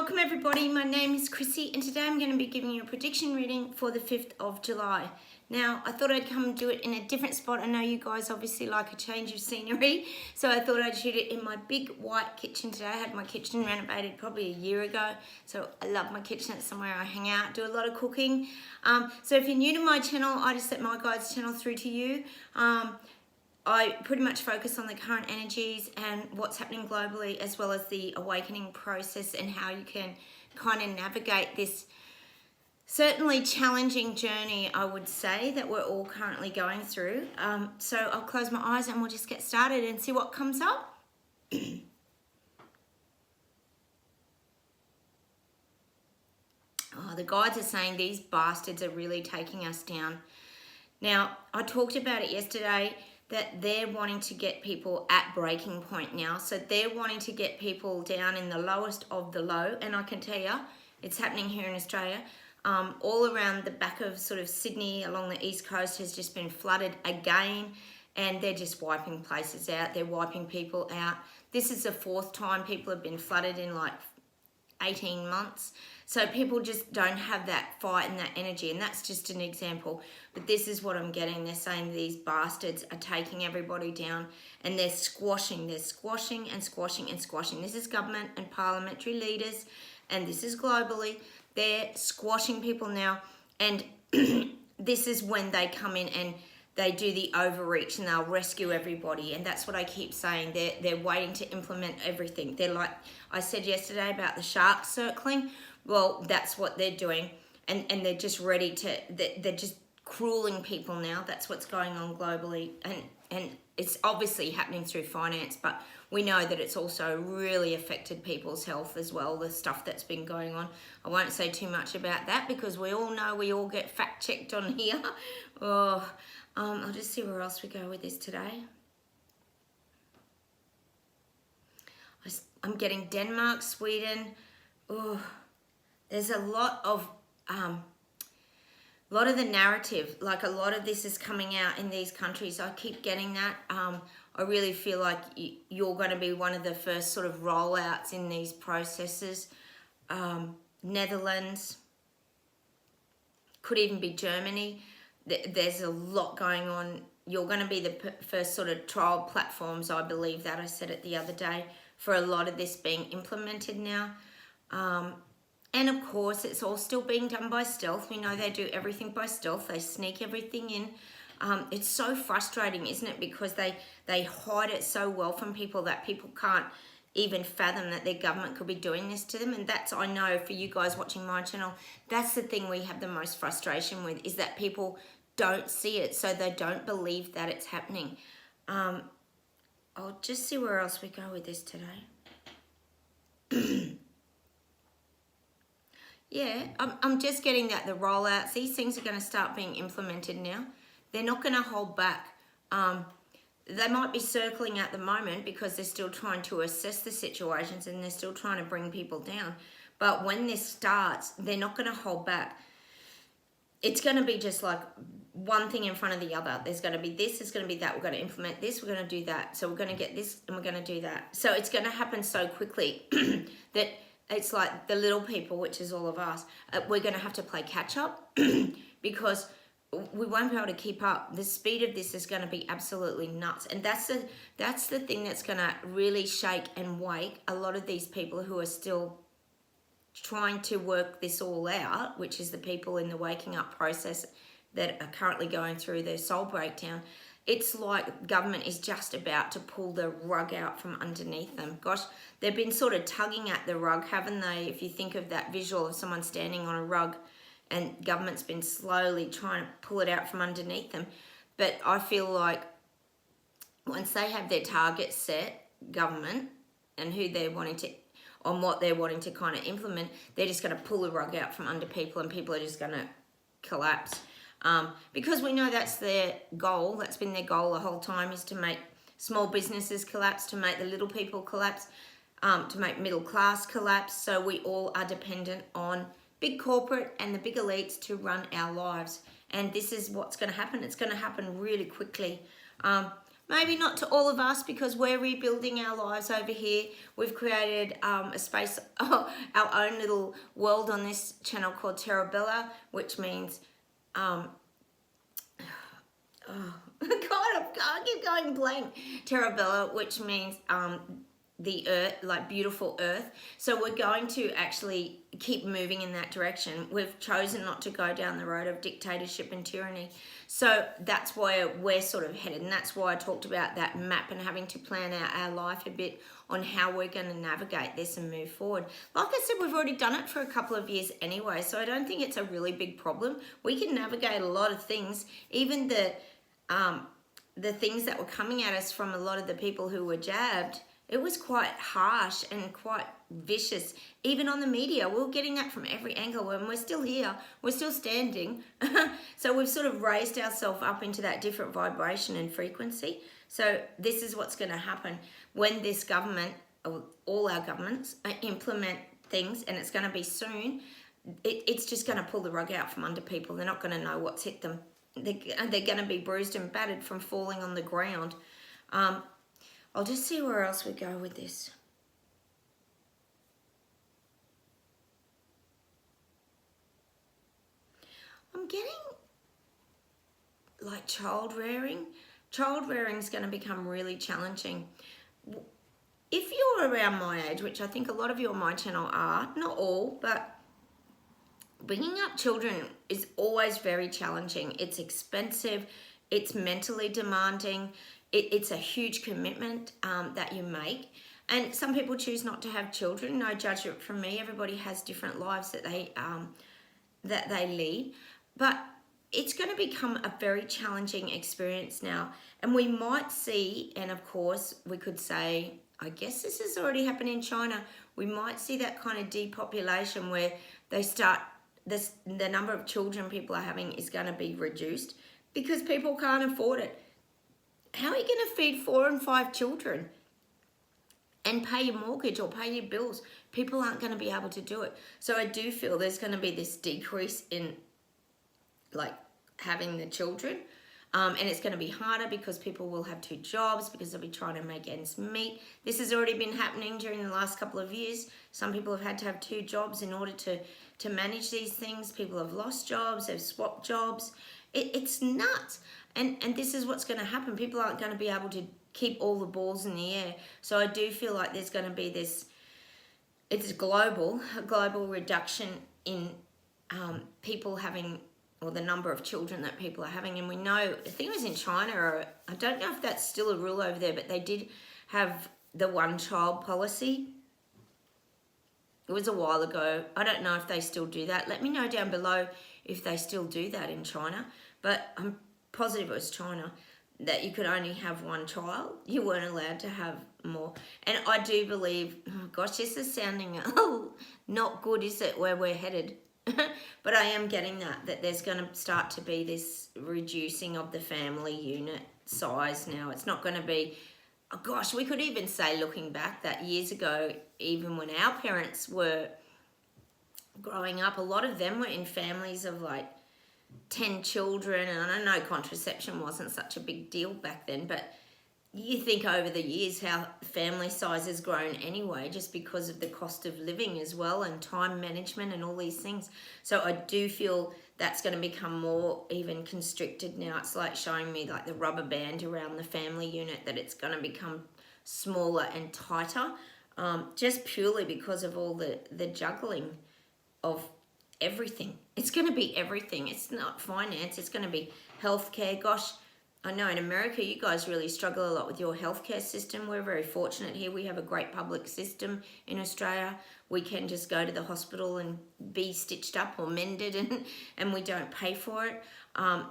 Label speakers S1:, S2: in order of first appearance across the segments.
S1: Welcome everybody, my name is Chrissy and today I'm going to be giving you a prediction reading for the 5th of July. Now, I thought I'd come and do it in a different spot. I know you guys obviously like a change of scenery, so I thought I'd shoot it in my big white kitchen today. I had my kitchen renovated probably a year ago, so I love my kitchen. It's somewhere I hang out, do a lot of cooking. So if you're new to my channel, I just set my guides channel through to you. I pretty much focus on the current energies and what's happening globally, as well as the awakening process and how you can kind of navigate this certainly challenging journey, I would say, that we're all currently going through. So I'll close my eyes and we'll just get started and see what comes up. Oh, the guides are saying these bastards are really taking us down. Now, I talked about it yesterday, that they're wanting to get people at breaking point now. So they're wanting to get people down in the lowest of the low. And I can tell you, it's happening here in Australia. All around the back of sort of Sydney, along the east coast, has just been flooded again. And they're just wiping places out. They're wiping people out. This is the 4th time people have been flooded in like 18 months. So people just don't have that fight and that energy, and that's just an example. But this is what I'm getting. They're saying these bastards are taking everybody down and they're squashing and squashing and squashing. This is government and parliamentary leaders, and this is globally. They're squashing people now, and this is when they come in and they do the overreach and they'll rescue everybody. And that's what I keep saying. They're waiting to implement everything. They're like I said yesterday about the sharks circling. Well, that's what they're doing. And they're just ready to, they're just crueling people now. That's what's going on globally. And it's obviously happening through finance, but we know that it's also really affected people's health as well, the stuff that's been going on. I won't say too much about that because we all know we all get fact checked on here. I'll just see where else we go with this today. I'm getting Denmark, Sweden. There's a lot of the narrative, like a lot of this is coming out in these countries. I keep getting that. I really feel like you're going to be one of the first sort of rollouts in these processes. Netherlands, could even be Germany. There's a lot going on. You're going to be the first sort of trial platforms, I believe that. I said it the other day, for a lot of this being implemented now. And of course, it's all still being done by stealth. We know they do everything by stealth. They sneak everything in. It's so frustrating, isn't it? Because they hide it so well from people that people can't even fathom that their government could be doing this to them. And that's, I know for you guys watching my channel, that's the thing we have the most frustration with, is that people don't see it, so they don't believe that it's happening. I'll just see where else we go with this today. Yeah, I'm just getting that the rollouts, these things are going to start being implemented now. They're not going to hold back. They might be circling at the moment because they're still trying to assess the situations and they're still trying to bring people down. But when this starts, they're not going to hold back. It's going to be just like one thing in front of the other. There's going to be this, there's going to be that. We're going to implement this, we're going to do that. So we're going to get this and we're going to do that. So it's going to happen so quickly that it's like the little people, which is all of us, we're going to have to play catch up because we won't be able to keep up. The speed of this is going to be absolutely nuts. And that's the thing that's going to really shake and wake a lot of these people who are still trying to work this all out, which is the people in the waking up process that are currently going through their soul breakdown. It's like government is just about to pull the rug out from underneath them. Gosh, they've been sort of tugging at the rug, haven't they? If you think of that visual of someone standing on a rug, and government's been slowly trying to pull it out from underneath them. But I feel like once they have their targets set, government, and who they're wanting to, on what they're wanting to kind of implement, they're just going to pull the rug out from under people and people are just going to collapse. Because we know that's their goal. That's been their goal the whole time, is to make small businesses collapse, to make the little people collapse, to make middle class collapse. So we all are dependent on big corporate and the big elites to run our lives. And this is what's going to happen. It's going to happen really quickly. Maybe not to all of us, because we're rebuilding our lives over here. We've created a space, our own little world on this channel called Terabella, which means, oh, God, I keep going blank. Terabella, which means the earth, like beautiful earth. So we're going to actually keep moving in that direction. We've chosen not to go down the road of dictatorship and tyranny. So that's why we're sort of headed, and that's why I talked about that map and having to plan out our life a bit on how we're going to navigate this and move forward. Like I said, we've already done it for a couple of years anyway, so I don't think it's a really big problem. We can navigate a lot of things, even the things that were coming at us from a lot of the people who were jabbed. It was quite harsh and quite vicious. Even on the media, we were getting that from every angle, and we're still here. We're still standing. So we've sort of raised ourselves up into that different vibration and frequency. So this is what's going to happen when this government, or all our governments, implement things, and it's going to be soon. It's just going to pull the rug out from under people. They're not going to know what's hit them. They're going to be bruised and battered from falling on the ground. I'll just see where else we go with this. I'm getting like child rearing. Child rearing is going to become really challenging. If you're around my age, which I think a lot of you on my channel are, not all, but bringing up children is always very challenging. It's expensive. It's mentally demanding. It's a huge commitment that you make. And some people choose not to have children. No judgment from me. Everybody has different lives that they lead. But it's going to become a very challenging experience now. And we might see, and of course we could say, I guess this has already happened in China, we might see that kind of depopulation where they start, the number of children people are having is going to be reduced because people can't afford it. How are you going to feed 4 and 5 children and pay your mortgage or pay your bills? People aren't going to be able to do it. So I do feel there's going to be this decrease in like having the children. And it's going to be harder because people will have 2 jobs because they'll be trying to make ends meet. This has already been happening during the last couple of years. Some people have had to have 2 jobs in order to manage these things. People have lost jobs, they've swapped jobs. It's nuts. And this is what's going to happen. People aren't going to be able to keep all the balls in the air. So I do feel like there's going to be this, it's a global reduction in people having, or the number of children that people are having. And we know, I think it was in China, or I don't know if that's still a rule over there, but they did have the 1-child policy. It was a while ago. I don't know if they still do that. Let me know down below if they still do that in China. But I'm positive it was China, that you could only have 1 child. You weren't allowed to have more. And I do believe, oh gosh, this is sounding not good, is it, where we're headed? But I am getting that there's going to start to be this reducing of the family unit size now. It's not going to be, oh gosh, we could even say, looking back, that years ago, even when our parents were growing up, a lot of them were in families of like 10 children, and I know contraception wasn't such a big deal back then, but you think over the years how family size has grown anyway, just because of the cost of living as well, and time management and all these things. So I do feel that's going to become more even constricted now. It's like showing me like the rubber band around the family unit, that it's going to become smaller and tighter, just purely because of all the juggling of everything. It's going to be everything. It's not finance. It's going to be healthcare. Gosh, I know in America you guys really struggle a lot with your healthcare system. We're very fortunate here. We have a great public system in Australia. We can just go to the hospital and be stitched up or mended, and we don't pay for it.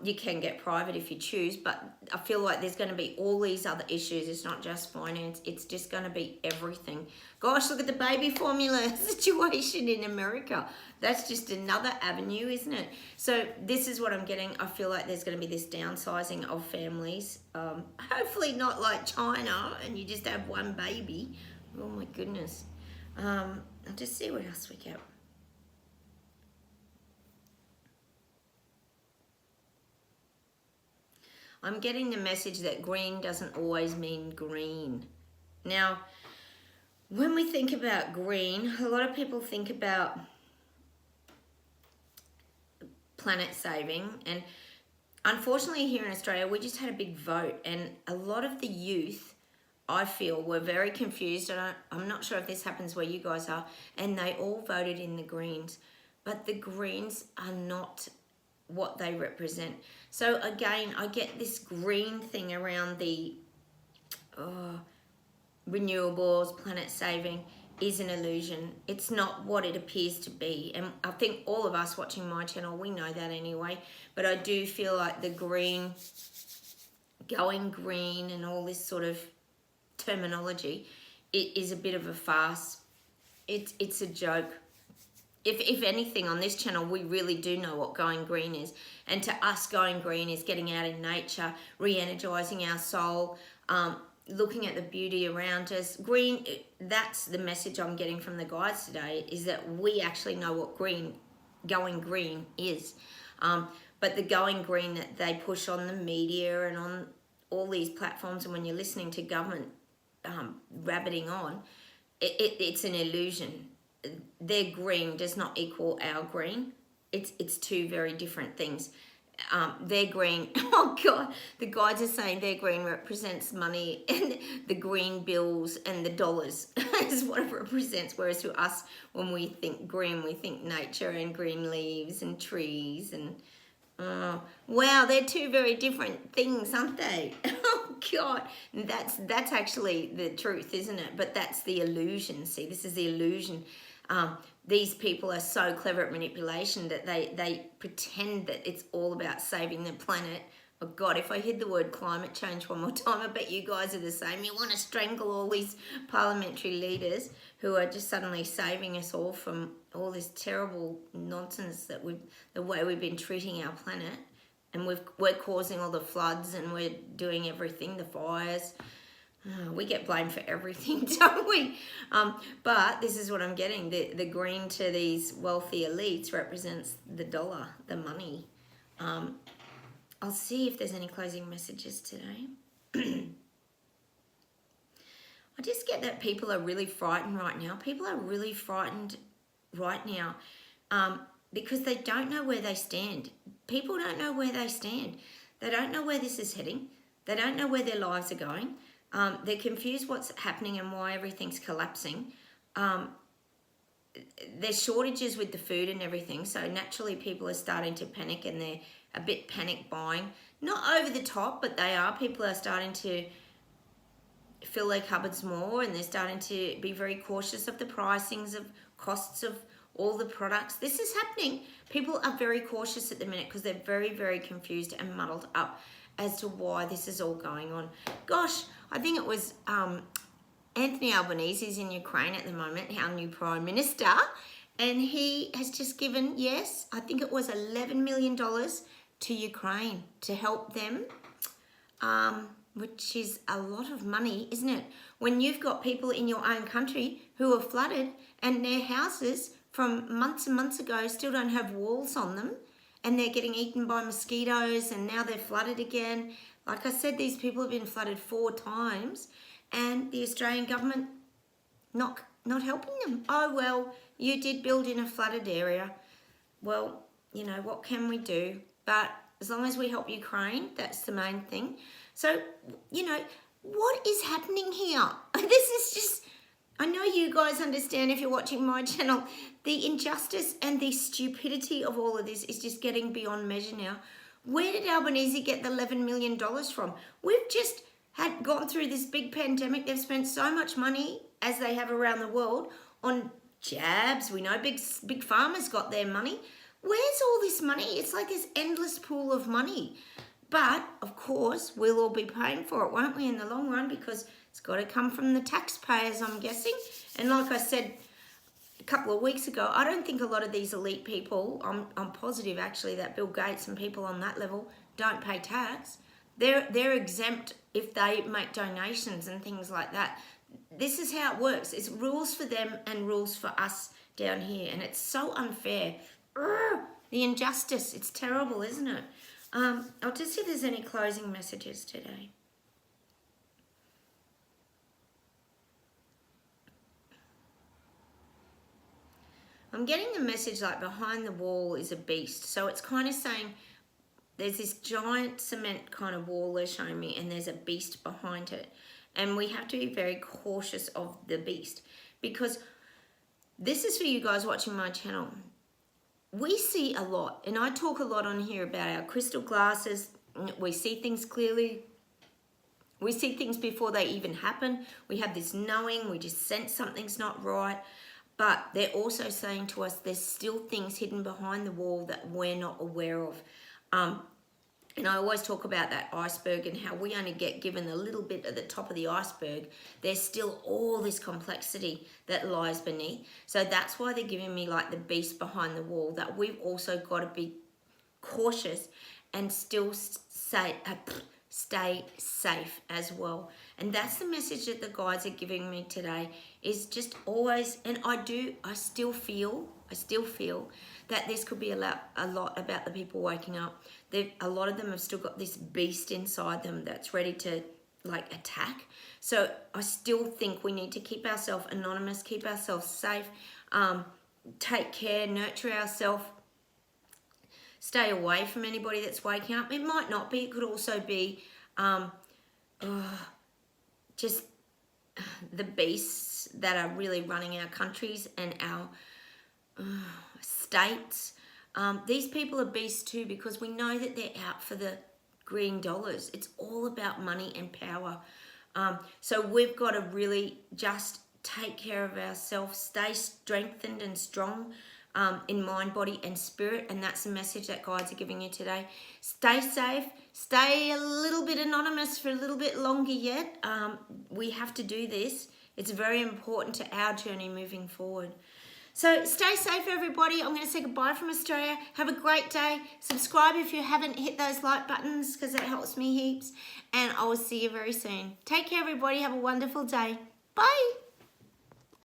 S1: You can get private if you choose, but I feel like there's going to be all these other issues. It's not just finance. It's just going to be everything. Gosh, look at the baby formula situation in America. That's just another avenue, isn't it? So this is what I'm getting. I feel like there's going to be this downsizing of families. Hopefully not like China and you just have 1 baby. Oh my goodness. I'll just see what else we get. I'm getting the message that green doesn't always mean green. Now, when we think about green, a lot of people think about planet saving, and unfortunately here in Australia we just had a big vote, and a lot of the youth, I feel, were very confused, and I'm not sure if this happens where you guys are, and they all voted in the Greens, but the Greens are not what they represent. So again, I get this green thing around the renewables, planet saving is an illusion. It's not what it appears to be. And I think all of us watching my channel, we know that anyway. But I do feel like the green, going green and all this sort of terminology, it is a bit of a farce. It's a joke. If anything, on this channel, we really do know what going green is. And to us, going green is getting out in nature, re-energizing our soul, looking at the beauty around us. Green, that's the message I'm getting from the guides today, is that we actually know what going green is. But the going green that they push on the media and on all these platforms, and when you're listening to government rabbiting on, it's an illusion. Their green does not equal our green. It's two very different things. Their green, oh God, the guides are saying their green represents money, and the green bills and the dollars is what it represents. Whereas to us, when we think green, we think nature and green leaves and trees and, wow, they're two very different things, aren't they? Oh God, that's actually the truth, isn't it? But that's the illusion. See, this is the illusion. These people are so clever at manipulation that they pretend that it's all about saving the planet. Oh God, if I heard the word climate change one more time, I bet you guys are the same. You want to strangle all these parliamentary leaders who are just suddenly saving us all from all this terrible nonsense that the way we've been treating our planet. And we're causing all the floods, and we're doing everything, the fires. We get blamed for everything, don't we? But this is what I'm getting. The green to these wealthy elites represents the dollar, the money. I'll see if there's any closing messages today. I just get that people are really frightened right now. People are really frightened right now because they don't know where they stand. People don't know where they stand. They don't know where this is heading. They don't know where their lives are going. They're confused what's happening and why everything's collapsing. There's shortages with the food and everything, so naturally people are starting to panic, and they're a bit panic buying. Not over the top, but they are. People are starting to fill their cupboards more, and they're starting to be very cautious of the pricings of costs of all the products. This is happening. People are very cautious at the minute because they're very, very confused and muddled up as to why this is all going on. Gosh, I think it was Anthony Albanese is in Ukraine at the moment, our new Prime Minister, and he has just given, yes, I think it was $11 million to Ukraine to help them, which is a lot of money, isn't it? When you've got people in your own country who are flooded and their houses from months and months ago still don't have walls on them, and they're getting eaten by mosquitoes, and now they're flooded again. Like I said, these people have been flooded 4 times, and the Australian government not helping them. Oh, well, you did build in a flooded area. Well, you know, what can we do? But as long as we help Ukraine, that's the main thing. So, you know, what is happening here? This is just, I know you guys understand if you're watching my channel, the injustice and the stupidity of all of this is just getting beyond measure now. Where did Albanese get the $11 million from? We've just gone through this big pandemic. They've spent so much money, as they have around the world, on jabs. We know big pharma's got their money. Where's all this money? It's like this endless pool of money. But, of course, we'll all be paying for it, won't we, in the long run, because it's got to come from the taxpayers, I'm guessing. And like I said a couple of weeks ago, I don't think a lot of these elite people, I'm positive actually that Bill Gates and people on that level don't pay tax. They're exempt if they make donations and things like that. This is how it works. It's rules for them and rules for us down here. And it's so unfair. Urgh, the injustice, it's terrible, isn't it? I'll just see if there's any closing messages today. I'm getting the message like behind the wall is a beast. So it's kind of saying there's this giant cement kind of wall they're showing me, and there's a beast behind it. And we have to be very cautious of the beast, because this is for you guys watching my channel. We see a lot, and I talk a lot on here about our crystal glasses. We see things clearly. We see things before they even happen. We have this knowing, we just sense something's not right. But they're also saying to us there's still things hidden behind the wall that we're not aware of. And I always talk about that iceberg and how we only get given a little bit at the top of the iceberg. There's still all this complexity that lies beneath. So that's why they're giving me like the beast behind the wall, that we've also got to be cautious and still stay safe as well. And that's the message that the guides are giving me today, is just always, and I still feel that this could be a lot about the people waking up. A lot of them have still got this beast inside them that's ready to like attack. So I still think we need to keep ourselves anonymous, keep ourselves safe, take care, nurture ourselves, stay away from anybody that's waking up. It might not be, it could also be just the beasts that are really running our countries and our states. These people are beasts too, because we know that they're out for the green dollars. It's all about money and power. So we've got to really just take care of ourselves, stay strengthened and strong in mind, body and spirit. And that's the message that guides are giving you today. Stay safe, stay a little bit anonymous for a little bit longer yet. We have to do this. It's very important to our journey moving forward. So stay safe, everybody. I'm going to say goodbye from Australia. Have a great day. Subscribe if you haven't hit those like buttons, because that helps me heaps. And I will see you very soon. Take care, everybody. Have a wonderful day. Bye.